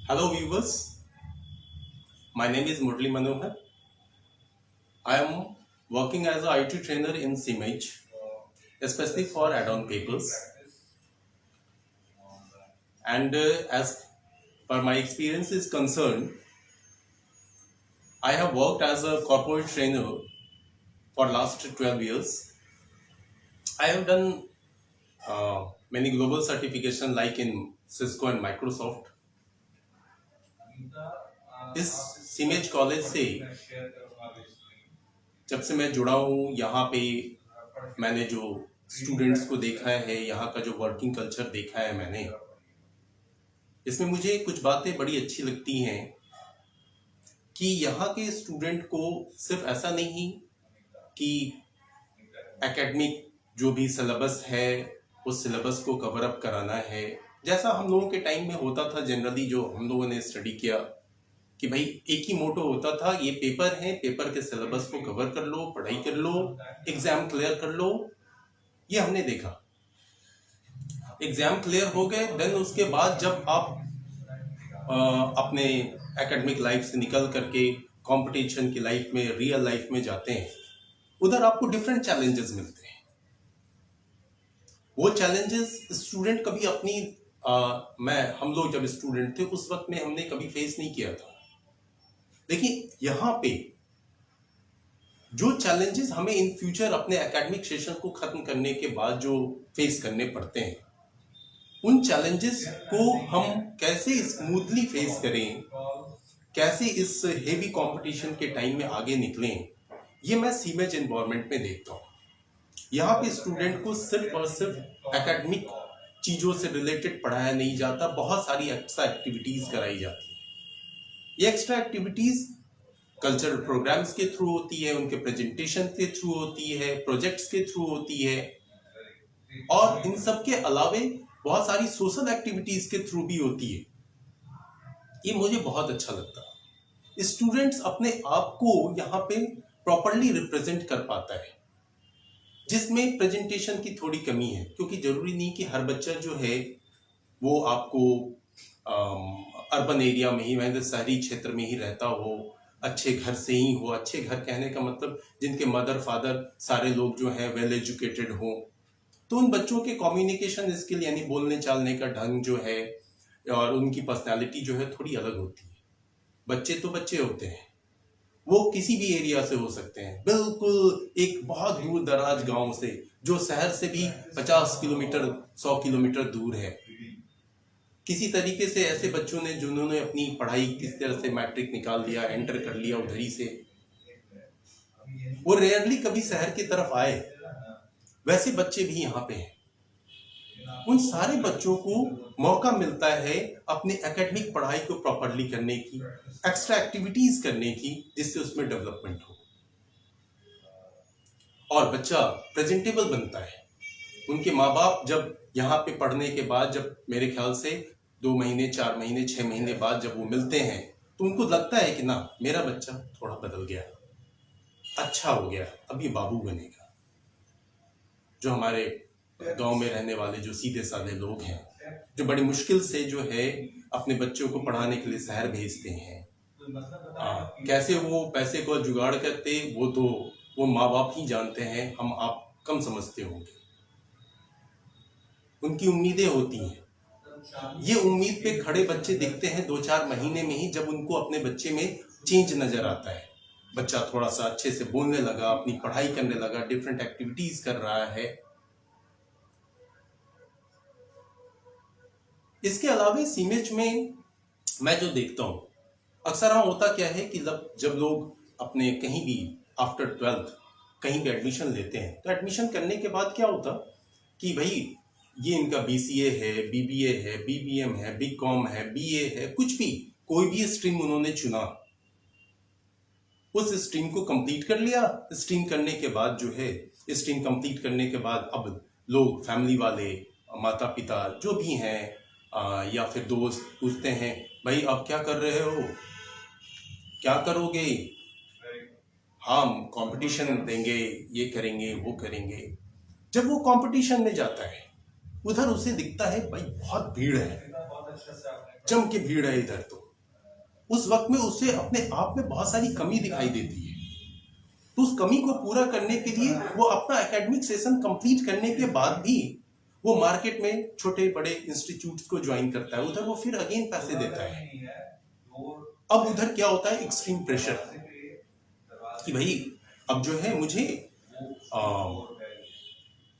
Hello viewers, my name is Murli Manohar. I am working as a IT trainer in CMH, especially for add-on papers. And as per my experience is concerned, I have worked as a corporate trainer for last 12 years. I have done many global certification like in Cisco and Microsoft. इस सीमेज college से जब से मैं जुड़ा हूँ यहाँ पे मैंने जो स्टूडेंट्स को देखा है, यहाँ का जो वर्किंग कल्चर देखा है मैंने, इसमें मुझे कुछ बातें बड़ी अच्छी लगती हैं कि यहाँ के स्टूडेंट को सिर्फ ऐसा नहीं कि एकेडमिक जो भी सिलेबस है उस सिलेबस को कवर अप कराना है, जैसा हम लोगों के टाइम में होता था जनरली, जो हम लोगों ने स्टडी किया कि भाई एक ही मोटो होता था, ये पेपर है, पेपर के सिलेबस को कवर कर लो, पढ़ाई कर लो, एग्जाम क्लियर कर लो। ये हमने देखा, एग्जाम क्लियर हो गए, देन उसके बाद जब आप अपने एकेडमिक लाइफ से निकल करके कंपटीशन की लाइफ में, रियल लाइफ में जाते हैं, उधर आपको डिफरेंट चैलेंजेस मिलते हैं। वो चैलेंजेस स्टूडेंट कभी अपनी हम लोग जब स्टूडेंट थे उस वक्त में हमने कभी फेस नहीं किया था। देखिए यहाँ पे जो चैलेंजेस हमें इन फ्यूचर अपने एकेडमिक सेशन को खत्म करने के बाद जो फेस करने पड़ते हैं, उन चैलेंजेस को हम कैसे स्मूथली फेस करें, कैसे इस हेवी कंपटीशन के टाइम में आगे निकलें, ये मैं सीमेज एनवायरनमेंट में देखता हूँ। यहाँ पे स्टूडेंट को सिर्फ और सिर्फ एकेडमिक चीजों से रिलेटेड पढ़ाया नहीं जाता, बहुत सारी एक्स्ट्रा एक्टिविटीज कराई जाती है। ये एक्स्ट्रा एक्टिविटीज कल्चरल प्रोग्राम्स के थ्रू होती है, उनके प्रेजेंटेशन के थ्रू होती है, प्रोजेक्ट्स के थ्रू होती है, और इन सब के अलावे बहुत सारी सोशल एक्टिविटीज के थ्रू भी होती है। ये मुझे बहुत अच्छा लगता है। स्टूडेंट्स अपने आप को यहाँ पे प्रॉपरली रिप्रेजेंट कर पाता है, जिसमें प्रेजेंटेशन की थोड़ी कमी है, क्योंकि जरूरी नहीं कि हर बच्चा जो है वो आपको अर्बन एरिया में ही, वह शहरी क्षेत्र में ही रहता हो, अच्छे घर से ही हो। अच्छे घर कहने का मतलब जिनके मदर फादर सारे लोग जो हैं वेल एजुकेटेड हो, तो उन बच्चों के कम्युनिकेशन स्किल यानी बोलने चालने का ढंग जो है और उनकी पर्सनालिटी जो है थोड़ी अलग होती है। बच्चे तो बच्चे होते हैं, वो किसी भी एरिया से हो सकते हैं, बिल्कुल एक बहुत दूर दराज गांव से, जो शहर से भी 50 किलोमीटर 100 किलोमीटर दूर है। किसी तरीके से ऐसे बच्चों ने जिन्होंने अपनी पढ़ाई किस तरह से मैट्रिक निकाल लिया, एंटर कर लिया उधर ही से, वो रेयरली कभी शहर की तरफ आए, वैसे बच्चे भी यहाँ पे हैं। उन सारे बच्चों को मौका मिलता है अपनी एकेडमिक पढ़ाई को प्रॉपरली करने की, एक्स्ट्रा एक्टिविटीज करने की, जिससे उसमें डेवलपमेंट हो और बच्चा प्रेजेंटेबल बनता है। उनके माँ बाप जब यहाँ पे पढ़ने के बाद, जब मेरे ख्याल से 2 महीने 4 महीने 6 महीने बाद जब वो मिलते हैं, तो उनको लगता है कि ना मेरा बच्चा थोड़ा बदल गया, अच्छा हो गया, अब ये बाबू बनेगा। जो हमारे गांव में रहने वाले जो सीधे साधे लोग हैं, जो बड़ी मुश्किल से जो है अपने बच्चों को पढ़ाने के लिए शहर भेजते हैं, कैसे वो पैसे को जुगाड़ करते, वो तो वो माँ बाप ही जानते हैं, हम आप कम समझते होंगे। उनकी उम्मीदें होती हैं, ये उम्मीद पे खड़े बच्चे दिखते हैं 2-4 महीने में ही, जब उनको अपने बच्चे में चेंज नजर आता है। बच्चा थोड़ा सा अच्छे से बोलने लगा, अपनी पढ़ाई करने लगा, डिफरेंट एक्टिविटीज कर रहा है। इसके अलावा सीमेज में मैं जो देखता हूं, अक्सर हाँ होता क्या है कि जब लोग अपने कहीं भी आफ्टर 12th कहीं भी एडमिशन लेते हैं, तो एडमिशन करने के बाद क्या होता कि भाई ये इनका BCA है, BBA है, BBM है, BCom है, BA है, कुछ भी कोई भी स्ट्रीम उन्होंने चुना, उस स्ट्रीम को कंप्लीट कर लिया। स्ट्रीम करने के बाद जो है, स्ट्रीम कंप्लीट करने के बाद अब लोग, फैमिली वाले, माता पिता जो भी हैं या फिर दोस्त पूछते हैं, भाई अब क्या कर रहे हो, क्या करोगे? हम कंपटीशन देंगे, ये करेंगे, वो करेंगे। जब वो कंपटीशन में जाता है, उधर उसे दिखता है भाई बहुत भीड़ है, जम के भीड़ है इधर। तो उस वक्त में उसे अपने आप में बहुत सारी कमी दिखाई देती है। तो उस कमी को पूरा करने के लिए वो अपना एकेडमिक सेशन कंप्लीट करने के बाद भी वो मार्केट में छोटे बड़े इंस्टीट्यूट्स को ज्वाइन करता है, उधर वो फिर अगेन पैसे देता है। अब उधर क्या होता है, एक्सट्रीम प्रेशर कि भाई अब जो है मुझे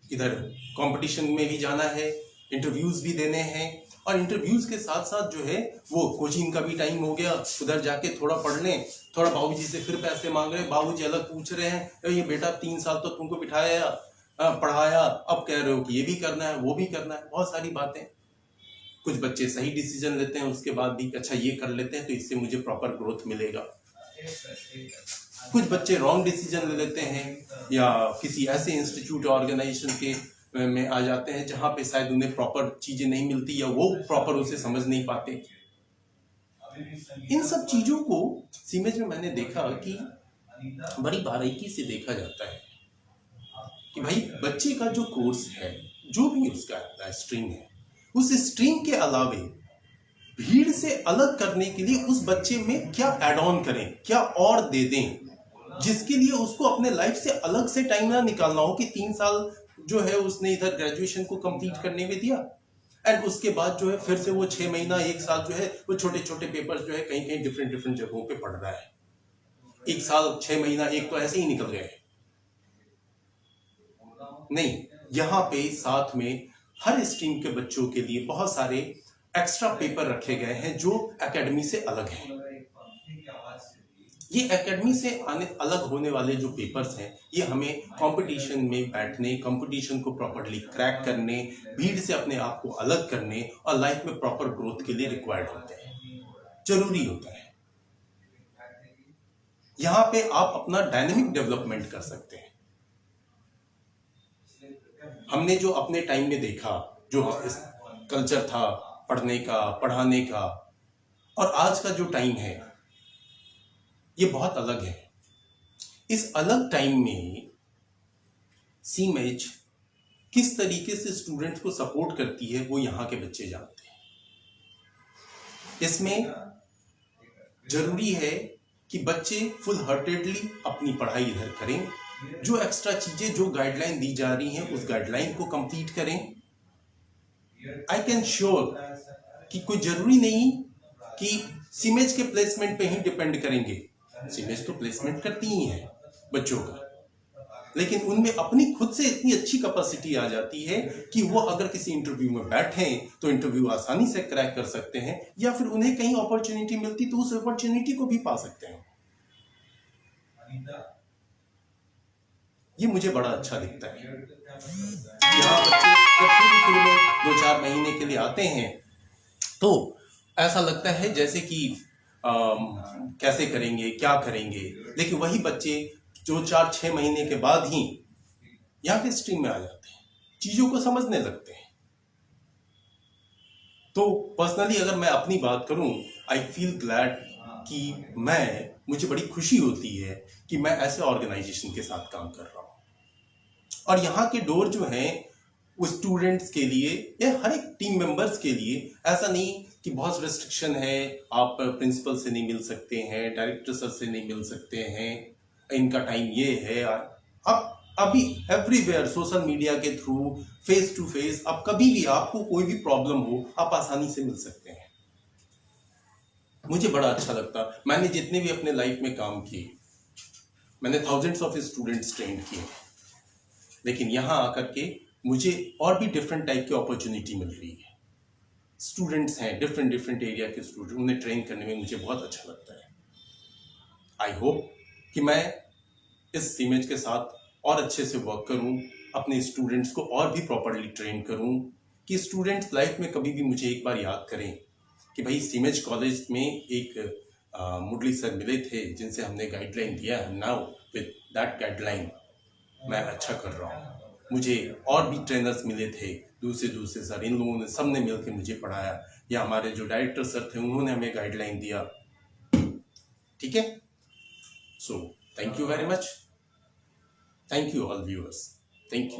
इधर कंपटीशन में भी जाना है, इंटरव्यूज भी देने हैं, और इंटरव्यूज के साथ साथ जो है वो कोचिंग का भी टाइम हो गया, उधर जाके थोड़ा पढ़ लें, थोड़ा बाबूजी से फिर पैसे मांग रहे हैं, बाबूजी अलग पूछ रहे हैं, ये बेटा 3 साल तो तुमको बिठाया पढ़ाया, अब कह रहे हो कि ये भी करना है वो भी करना है, बहुत सारी बातें। कुछ बच्चे सही डिसीजन लेते हैं, उसके बाद भी अच्छा ये कर लेते हैं तो इससे मुझे प्रॉपर ग्रोथ मिलेगा। कुछ बच्चे रॉन्ग डिसीजन ले लेते हैं या किसी ऐसे इंस्टीट्यूट ऑर्गेनाइजेशन के में आ जाते हैं जहां पे शायद उन्हें प्रॉपर चीजें नहीं मिलती या वो प्रॉपर उसे समझ नहीं पाते। इन सब चीजों को सीमेज में मैंने देखा कि बड़ी बारीकी से देखा जाता है कि भाई बच्चे का जो कोर्स है, जो भी उसका स्ट्रीम है, उस स्ट्रीम के अलावे भीड़ से अलग करने के लिए उस बच्चे में क्या एड ऑन करें, क्या और दे दें, जिसके लिए उसको अपने लाइफ से अलग से टाइम ना निकालना हो कि 3 साल जो है उसने इधर ग्रेजुएशन को कंप्लीट करने में दिया एंड उसके बाद जो है फिर से वो 6 महीना 1 साल जो है वो छोटे छोटे पेपर्स जो है कहीं कहीं डिफरेंट जगहों पे पढ़ रहा है। 1 साल 6 महीना एक तो ऐसे ही निकल गए। नहीं, यहाँ पे साथ में हर स्ट्रीम के बच्चों के लिए बहुत सारे एक्स्ट्रा पेपर रखे गए हैं जो एकेडमी से अलग हैं। ये एकेडमी से अलग होने वाले जो पेपर्स हैं, ये हमें कंपटीशन में बैठने, कंपटीशन को प्रॉपर्ली क्रैक करने, भीड़ से अपने आप को अलग करने और लाइफ में प्रॉपर ग्रोथ के लिए रिक्वायर्ड होते हैं, जरूरी होता है। यहाँ पे आप अपना डायनेमिक डेवलपमेंट कर सकते हैं। हमने जो अपने टाइम में देखा, जो कल्चर था पढ़ने का, पढ़ाने का, और आज का जो टाइम है ये बहुत अलग है। इस अलग टाइम में सीमेज किस तरीके से स्टूडेंट्स को सपोर्ट करती है वो यहाँ के बच्चे जानते हैं। इसमें जरूरी है कि बच्चे फुल हार्टेडली अपनी पढ़ाई इधर करें, जो एक्स्ट्रा चीजें जो गाइडलाइन दी जा रही हैं उस गाइडलाइन को कंप्लीट करें। आई कैन श्योर कि कोई जरूरी नहीं कि सीमेज के प्लेसमेंट पे ही डिपेंड करेंगे। सीमेज तो प्लेसमेंट करती ही है बच्चों का, लेकिन उनमें अपनी खुद से इतनी अच्छी कैपेसिटी आ जाती है कि वो अगर किसी इंटरव्यू में बैठे तो इंटरव्यू आसानी से क्रैक कर सकते हैं, या फिर उन्हें कहीं अपॉर्चुनिटी मिलती तो उस अपॉर्चुनिटी को भी पा सकते हैं। ये मुझे बड़ा अच्छा दिखता है। यहाँ बच्चे जब शुरू में 2-4 महीने के लिए आते हैं तो ऐसा लगता है जैसे कि कैसे करेंगे, क्या करेंगे, लेकिन वही बच्चे जो 4-6 महीने के बाद ही यहाँ के स्ट्रीम में आ जाते हैं, चीजों को समझने लगते हैं। तो पर्सनली अगर मैं अपनी बात करूं, आई फील ग्लैड कि मुझे बड़ी खुशी होती है कि मैं ऐसे ऑर्गेनाइजेशन के साथ काम कर रहा हूं। और यहाँ के डोर जो हैं वो स्टूडेंट्स के लिए या हर एक टीम मेंबर्स के लिए, ऐसा नहीं कि बहुत रेस्ट्रिक्शन है, आप प्रिंसिपल से नहीं मिल सकते हैं, डायरेक्टर सर से नहीं मिल सकते हैं, इनका टाइम ये है। अब अभी एवरीवेयर सोशल मीडिया के थ्रू, फेस टू फेस, अब कभी भी आपको कोई भी प्रॉब्लम हो आप आसानी से मिल सकते हैं। मुझे बड़ा अच्छा लगता, मैंने जितने भी अपने लाइफ में काम किए, मैंने थाउजेंड्स ऑफ स्टूडेंट्स ट्रेन किए, लेकिन यहाँ आकर के मुझे और भी डिफरेंट टाइप की अपॉर्चुनिटी मिल रही है। स्टूडेंट्स हैं डिफरेंट एरिया के स्टूडेंट, उन्हें ट्रेन करने में मुझे बहुत अच्छा लगता है। आई होप कि मैं इस सीमेज के साथ और अच्छे से वर्क करूं, अपने स्टूडेंट्स को और भी प्रॉपर्ली ट्रेन करूं, कि स्टूडेंट्स लाइफ में कभी भी मुझे एक बार याद करें कि भाई सीमेज कॉलेज में एक मुरली सर मिले थे जिनसे हमने गाइडलाइन दिया, नाउ विद दैट गाइडलाइन मैं अच्छा कर रहा हूँ। मुझे और भी ट्रेनर्स मिले थे दूसरे सर, इन लोगों ने सबने मिलकर मुझे पढ़ाया, या हमारे जो डायरेक्टर सर थे उन्होंने हमें गाइडलाइन दिया। ठीक है, so thank you very much, thank you all viewers, thank you.